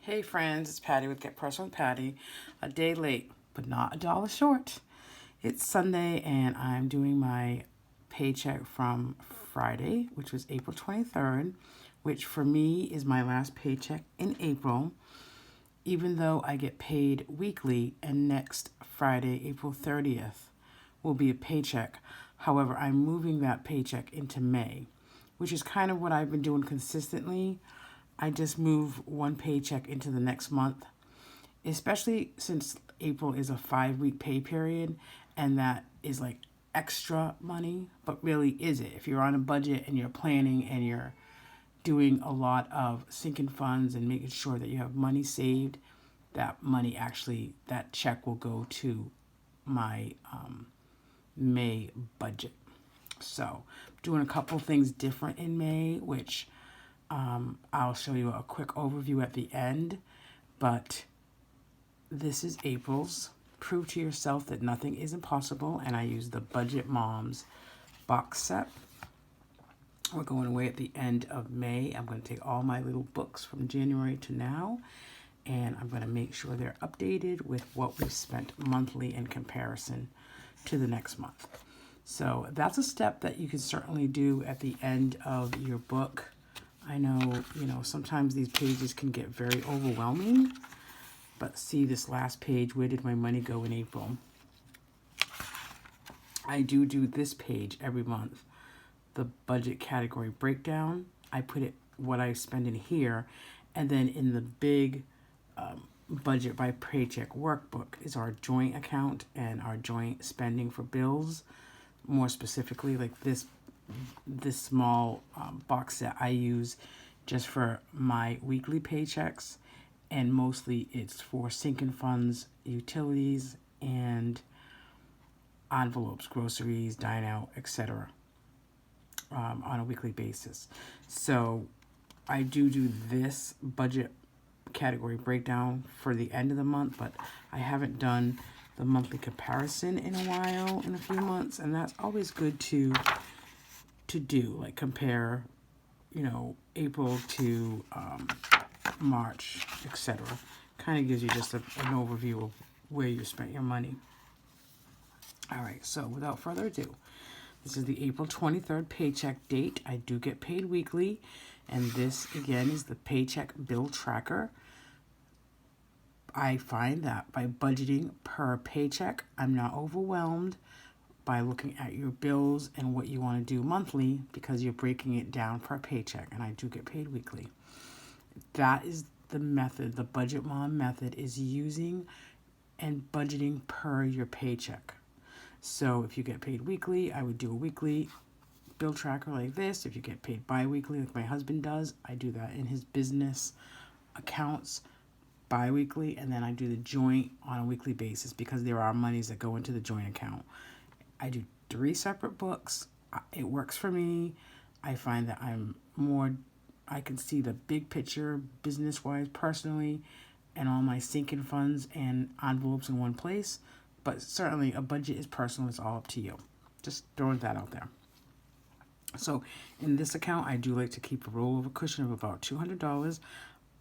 Hey friends, it's Patty with Get Personal with Patty. A day late, but not a dollar short. It's Sunday and I'm doing my paycheck from Friday, which was April 23rd, which for me is my last paycheck in April, even though I get paid weekly, and next Friday, April 30th, will be a paycheck. However, I'm moving that paycheck into May, which is kind of what I've been doing consistently. I just move one paycheck into the next month, especially since April is a 5-week pay period, and that is like extra money. But really, is it? If you're on a budget and you're planning and you're doing a lot of sinking funds and making sure that you have money saved, that money actually, that check will go to my May budget. So, doing a couple things different in May, which I'll show you a quick overview at the end, but this is April's. Prove to yourself that nothing is impossible, and I use the Budget Moms box set. We're going away at the end of May. I'm going to take all my little books from January to now, and I'm going to make sure they're updated with what we've spent monthly in comparison to the next month. So that's a step that you can certainly do at the end of your book. I know, sometimes these pages can get very overwhelming, but see this last page, where did my money go in April? I do this page every month, the budget category breakdown. I put it, what I spend in here, and then in the big budget by paycheck workbook is our joint account and our joint spending for bills. More specifically, like this small box that I use just for my weekly paychecks, and mostly it's for sinking funds, utilities, and envelopes, groceries, dine out, etc. On a weekly basis. So I do this budget category breakdown for the end of the month, but I haven't done the monthly comparison in a while, in a few months, and that's always good to do, like compare, April to March, etc. Kind of gives you just an overview of where you spent your money. All right, so without further ado, this is the April 23rd paycheck date. I do get paid weekly, and this again is the paycheck bill tracker. I find that by budgeting per paycheck, I'm not overwhelmed by looking at your bills and what you want to do monthly, because you're breaking it down per paycheck, and I do get paid weekly. That is the method. The Budget Mom method is using and budgeting per your paycheck. So if you get paid weekly, I would do a weekly bill tracker like this. If you get paid bi-weekly, like my husband does, I do that in his business accounts bi-weekly, and then I do the joint on a weekly basis, because there are monies that go into the joint account. I do 3 separate books. It works for me. I find that I can see the big picture business-wise, personally, and all my sinking funds and envelopes in one place. But certainly a budget is personal. It's all up to you. Just throwing that out there. So in this account, I do like to keep a rollover cushion of about $200.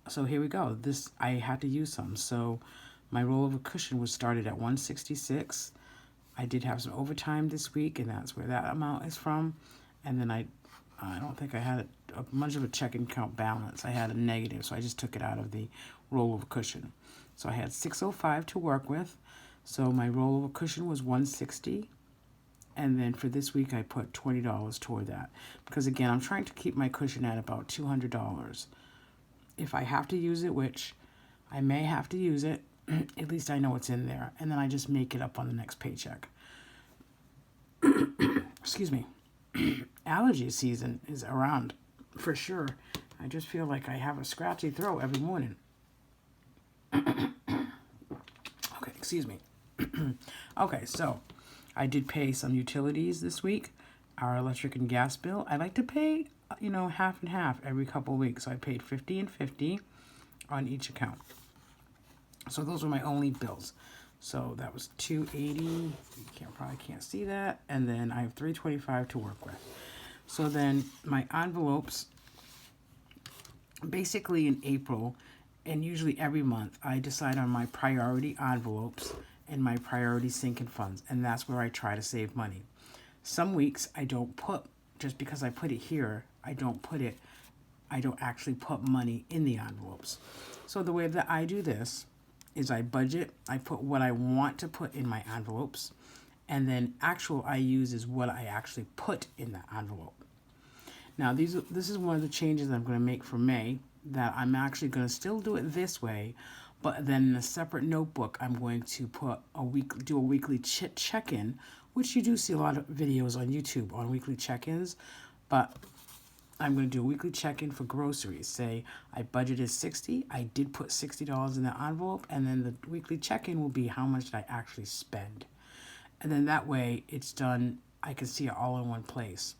So here we go. I had to use some. So my rollover cushion was started at $166. I did have some overtime this week, and that's where that amount is from. And then I don't think I had much of a checking account balance. I had a negative, so I just took it out of the rollover cushion. So I had $605 to work with. So my rollover cushion was $160. And then for this week, I put $20 toward that. Because again, I'm trying to keep my cushion at about $200. If I have to use it, which I may have to use it, at least I know it's in there. And then I just make it up on the next paycheck. Excuse me. Allergy season is around for sure. I just feel like I have a scratchy throat every morning. Okay, excuse me. Okay, so I did pay some utilities this week, our electric and gas bill. I like to pay, half and half every couple of weeks. So I paid $50 and $50 on each account. So those were my only bills. So that was $280. You probably can't see that. And then I have $325 to work with. So then my envelopes, basically in April, and usually every month, I decide on my priority envelopes and my priority sinking funds, and that's where I try to save money. Some weeks I don't put, just because I put it here, I don't actually put money in the envelopes. So the way that I do this is I budget, I put what I want to put in my envelopes, and then actual I use is what I actually put in the envelope. Now this is one of the changes that I'm going to make for May, that I'm actually going to still do it this way, but then in a separate notebook I'm going to do a weekly check-in, which you do see a lot of videos on YouTube on weekly check-ins, but I'm going to do a weekly check-in for groceries. Say I budgeted $60, I did put $60 in the envelope, and then the weekly check-in will be how much did I actually spend. And then that way it's done, I can see it all in one place.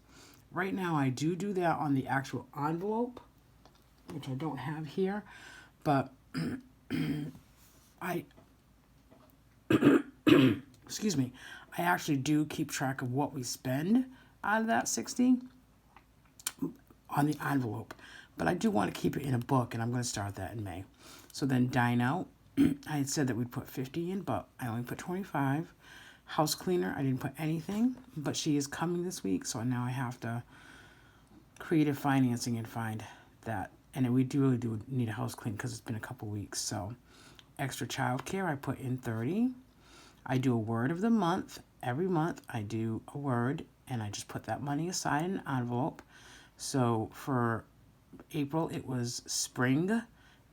Right now I do that on the actual envelope, which I don't have here, but I, excuse me, I actually do keep track of what we spend out of that 60 on the envelope, but I do want to keep it in a book, and I'm going to start that in May. So then dine out, I had said that we'd put 50 in, but I only put 25. House cleaner, I didn't put anything, but she is coming this week, so now I have to creative financing and find that. And we really do need a house clean because it's been a couple weeks. So extra childcare, I put in 30. I do a word of the month. Every month I do a word, and I just put that money aside in an envelope. So for April, it was spring,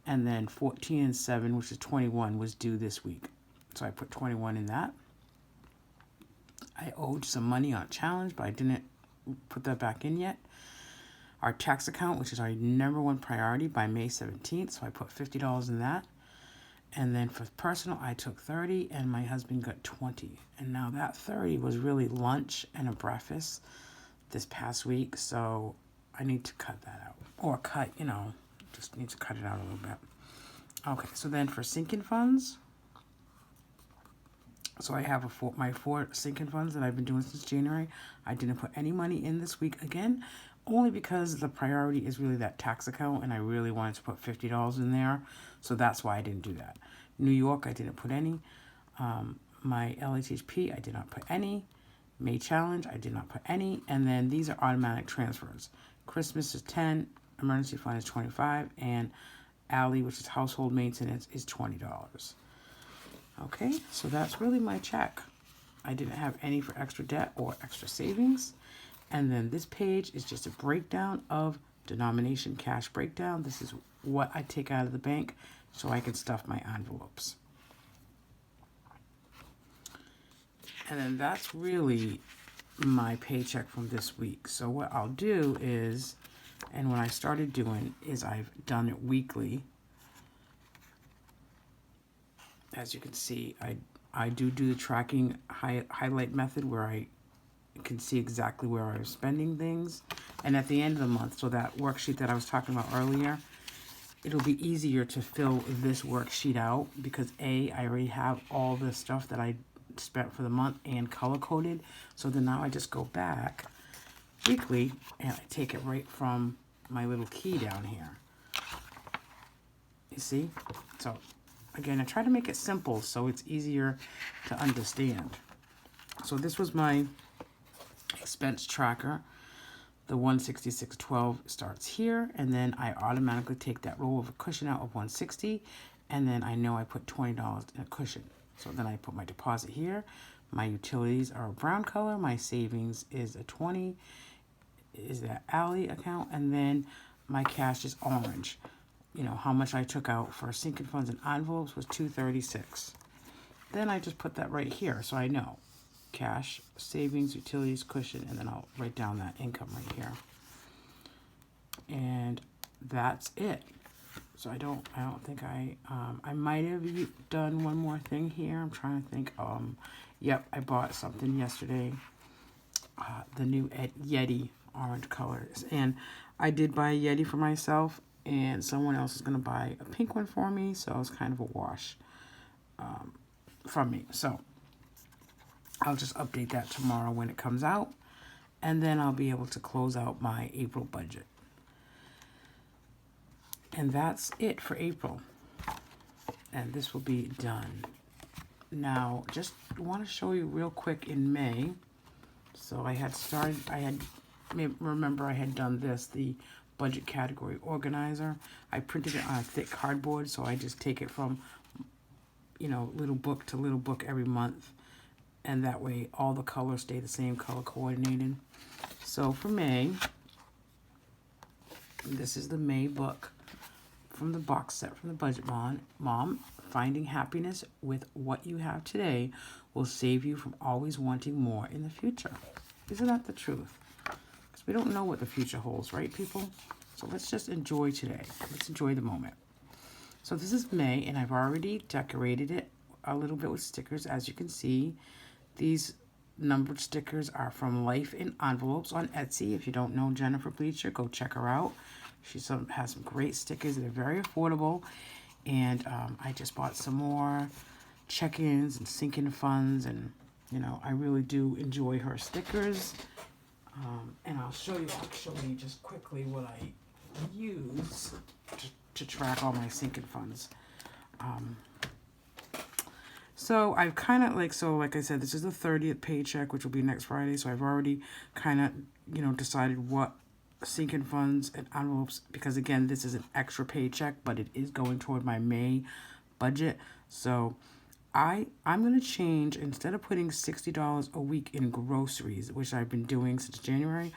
and then 14 and 7, which is 21, was due this week. So I put 21 in that. I owed some money on challenge, but I didn't put that back in yet. Our tax account, which is our #1 priority, by May 17th, so I put $50 in that. And then for personal, I took 30, and my husband got 20. And now that 30 was really lunch and a breakfast this past week, so I need to cut that out. Or cut, just need to cut it out a little bit. Okay, so then for sinking funds, so I have my 4 sinking funds that I've been doing since January. I didn't put any money in this week again, only because the priority is really that tax account, and I really wanted to put $50 in there, so that's why I didn't do that. New York, I didn't put any. My LHHP, I did not put any. May challenge, I did not put any. And then these are automatic transfers. Christmas is 10, emergency fund is 25, and Allie, which is household maintenance, is $20. Okay, so that's really my check. I didn't have any for extra debt or extra savings. And then this page is just a breakdown of denomination cash breakdown. This is what I take out of the bank so I can stuff my envelopes. And then that's really my paycheck from this week. So what I'll do is, and what I started doing is I've done it weekly. As you can see, I do the tracking highlight method where I can see exactly where I was spending things. And at the end of the month, so that worksheet that I was talking about earlier, it'll be easier to fill this worksheet out because I already have all the stuff that I spent for the month and color-coded. So then now I just go back weekly and I take it right from my little key down here. You see? So again, I try to make it simple so it's easier to understand. So this was my expense tracker. The 166.12 starts here, and then I automatically take that roll of a cushion out of 160, and then I know I put $20 in a cushion. So then I put my deposit here. My utilities are a brown color. My savings is a 20, is that Allie account, and then my cash is orange. You know, how much I took out for sinking funds and envelopes was $236. Then I just put that right here so I know. Cash, savings, utilities, cushion, and then I'll write down that income right here. And that's it. So I don't think I might have done one more thing here. I'm trying to think. Yep, I bought something yesterday. The new Yeti orange colors. And I did buy a Yeti for myself, and someone else is going to buy a pink one for me, so it's kind of a wash from me. So I'll just update that tomorrow when it comes out, and then I'll be able to close out my April budget. And that's it for April. and this will be done. Now, just want to show you real quick in May. So I had remember I had done this, the budget category organizer. I printed it on a thick cardboard, so I just take it from, little book to little book every month. And that way all the colors stay the same, color coordinated. So for May, this is the May book from the box set from the Budget Mom. Finding happiness with what you have today will save you from always wanting more in the future. Isn't that the truth? Because we don't know what the future holds, right, people? So let's just enjoy today. Let's enjoy the moment. So this is May, and I've already decorated it a little bit with stickers. As you can see, these numbered stickers are from Life in Envelopes on Etsy. If you don't know Jennifer Bleacher, go check her out. She has some great stickers. They're very affordable. And I just bought some more check-ins and sinking funds. And, I really do enjoy her stickers. And I'll show you actually just quickly what I use to track all my sinking funds. So I've kind of like I said, this is the 30th paycheck, which will be next Friday. So I've already kind of, decided what sinking funds and envelopes, because again, this is an extra paycheck, but it is going toward my May budget. So I'm going to change, instead of putting $60 a week in groceries, which I've been doing since January,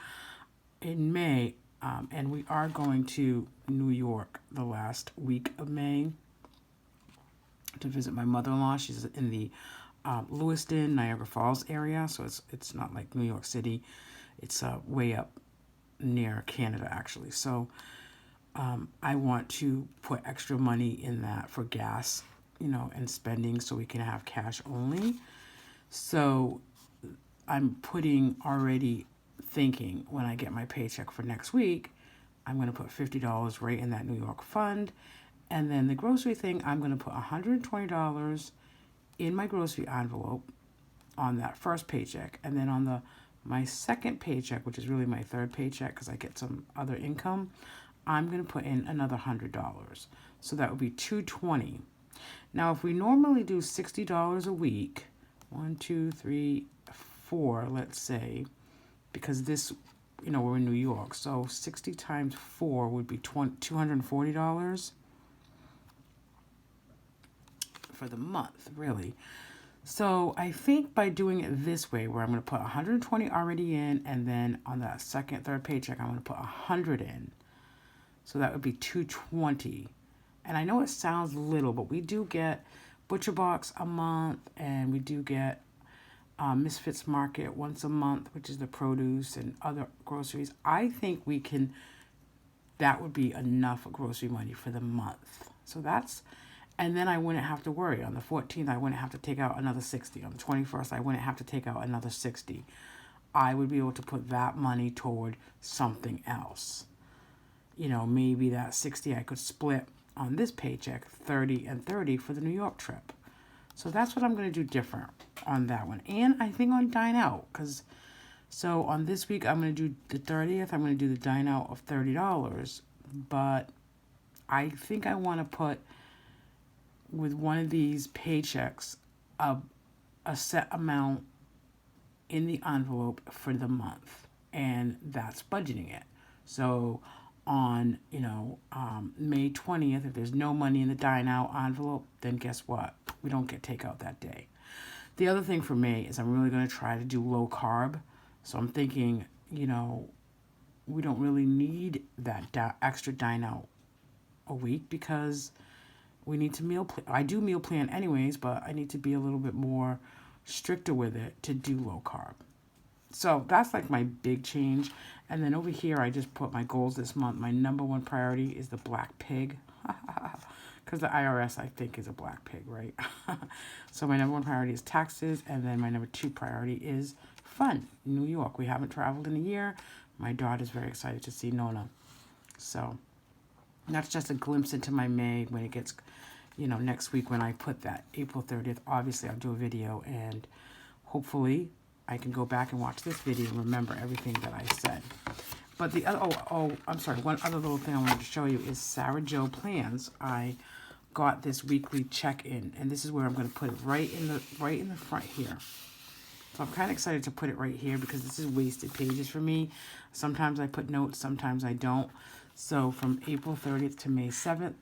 in May, and we are going to New York the last week of May to visit my mother-in-law. She's in the Lewiston, Niagara Falls area, so it's not like New York City. It's way up near Canada, actually. So I want to put extra money in that for gas, and spending, so we can have cash only. So I'm already thinking, when I get my paycheck for next week, I'm going to put $50 right in that New York fund. And then the grocery thing, I'm going to put $120 in my grocery envelope on that first paycheck. And then on my second paycheck, which is really my third paycheck because I get some other income, I'm going to put in another $100. So that would be $220. Now, if we normally do $60 a week, 1, 2, 3, 4, let's say, because this, we're in New York, so 60 times 4 would be $240 for the month, really. So I think by doing it this way, where I'm going to put 120 already in, and then on that third paycheck, I'm going to put 100 in. So that would be 220. And I know it sounds little, but we do get Butcher Box a month, and we do get Misfits Market once a month, which is the produce and other groceries. I think that would be enough grocery money for the month. So and then I wouldn't have to worry. On the 14th, I wouldn't have to take out another 60. On the 21st, I wouldn't have to take out another 60. I would be able to put that money toward something else. Maybe that 60 I could split on this paycheck, 30 and 30 for the New York trip. So that's what I'm going to do different on that one. And I think on Dine Out, so on this week, I'm going to do the 30th, I'm going to do the Dine Out of $30. But I think I want to put, with one of these paychecks, a set amount in the envelope for the month. And that's budgeting it. So on, May 20th, if there's no money in the Dine Out envelope, then guess what? We don't get takeout that day. The other thing for May is I'm really going to try to do low carb. So I'm thinking, we don't really need that extra Dine Out a week, because we need to meal plan. I do meal plan anyways, but I need to be a little bit more stricter with it to do low carb. So that's like my big change. And then over here, I just put my goals this month. My number one priority is the black pig. Because the IRS, I think, is a black pig, right? So my number one priority is taxes. And then my number 2 priority is fun. New York. We haven't traveled in a year. My daughter's very excited to see Nona. So that's just a glimpse into my May when it gets, next week when I put that April 30th. Obviously, I'll do a video, and hopefully I can go back and watch this video and remember everything that I said. But the other, I'm sorry, one other little thing I wanted to show you is Sara Jo Plans. I got this weekly check-in, and this is where I'm going to put it right in the front here. So I'm kind of excited to put it right here because this is wasted pages for me. Sometimes I put notes, sometimes I don't. So from April 30th to May 7th,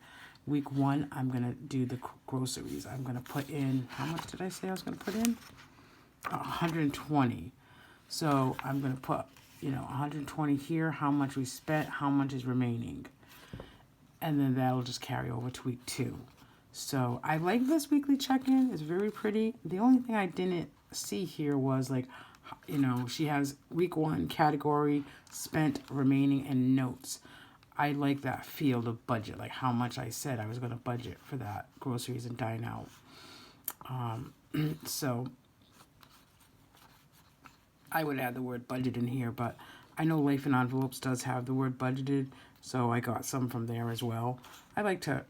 week 1, I'm going to do the groceries. I'm going to put in, how much did I say I was going to put in? 120. So I'm going to put, 120 here, how much we spent, how much is remaining. And then that'll just carry over to week 2. So I like this weekly check-in. It's very pretty. The only thing I didn't see here was like, she has week 1 category, spent, remaining, and notes. I like that field of budget, like how much I said I was going to budget for that, groceries and dine out. So I would add the word budget in here, but I know Life in Envelopes does have the word budgeted, so I got some from there as well. I like to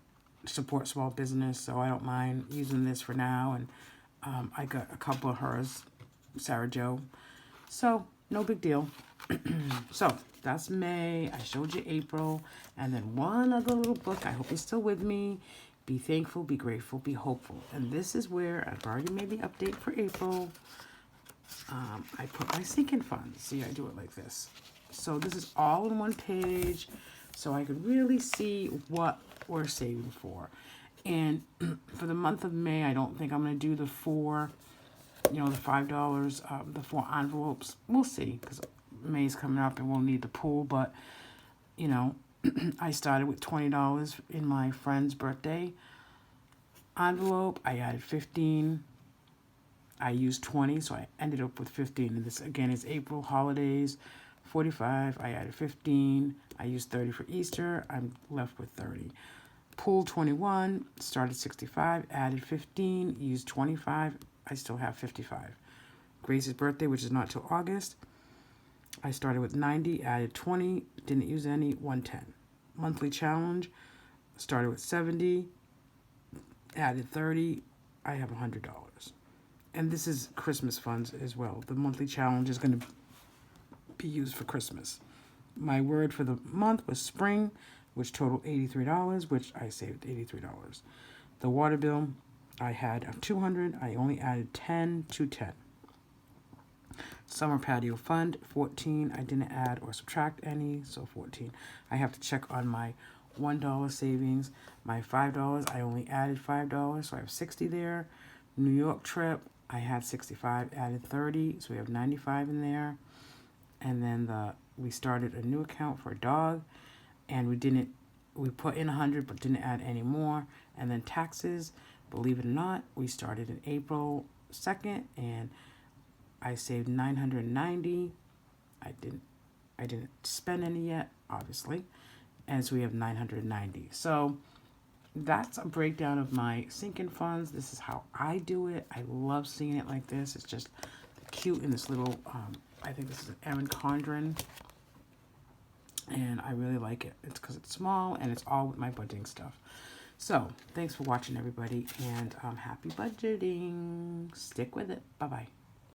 support small business, so I don't mind using this for now, and I got a couple of hers, Sara Jo, so no big deal. So that's May. I showed you April, and then one other little book. I hope you're still with me. Be thankful, be grateful, be hopeful. And this is where I've already made the update for April. I put my sinking funds. See, I do it like this. So this is all in one page, so I could really see what we're saving for. And for the month of May, I don't think I'm going to do the $4, the $5, the 4 envelopes. We'll see, because May's coming up and we'll need the pool. But, I started with $20 in my friend's birthday envelope. I added 15. I used 20, so I ended up with 15. And this, again, is April holidays, 45. I added 15. I used 30 for Easter. I'm left with 30. Pool 21, started 65, added 15, used 25. I still have 55. Grace's birthday, which is not till August. I started with 90, added 20, didn't use any, 110. Monthly challenge, started with 70, added 30, I have $100. And this is Christmas funds as well. The monthly challenge is going to be used for Christmas. My word for the month was spring, which totaled $83, which I saved $83. The water bill, I had $200. I only added 10 to 10. Summer patio fund, 14. I didn't add or subtract any, so 14. I have to check on my $1 savings. My $5, I only added $5, so I have 60 there. New York trip, I had 65, added 30, so we have 95 in there. And then we started a new account for a dog, and we put in 100 but didn't add any more. And then taxes, believe it or not, we started in April 2nd, and I saved $990. I didn't spend any yet, obviously, and so we have $990. So that's a breakdown of my sinking funds. This is how I do it. I love seeing it like this. It's just cute in this little, I think this is an Erin Condren, and I really like it. It's because it's small, and it's all with my budgeting stuff. So thanks for watching, everybody, and happy budgeting. Stick with it. Bye-bye.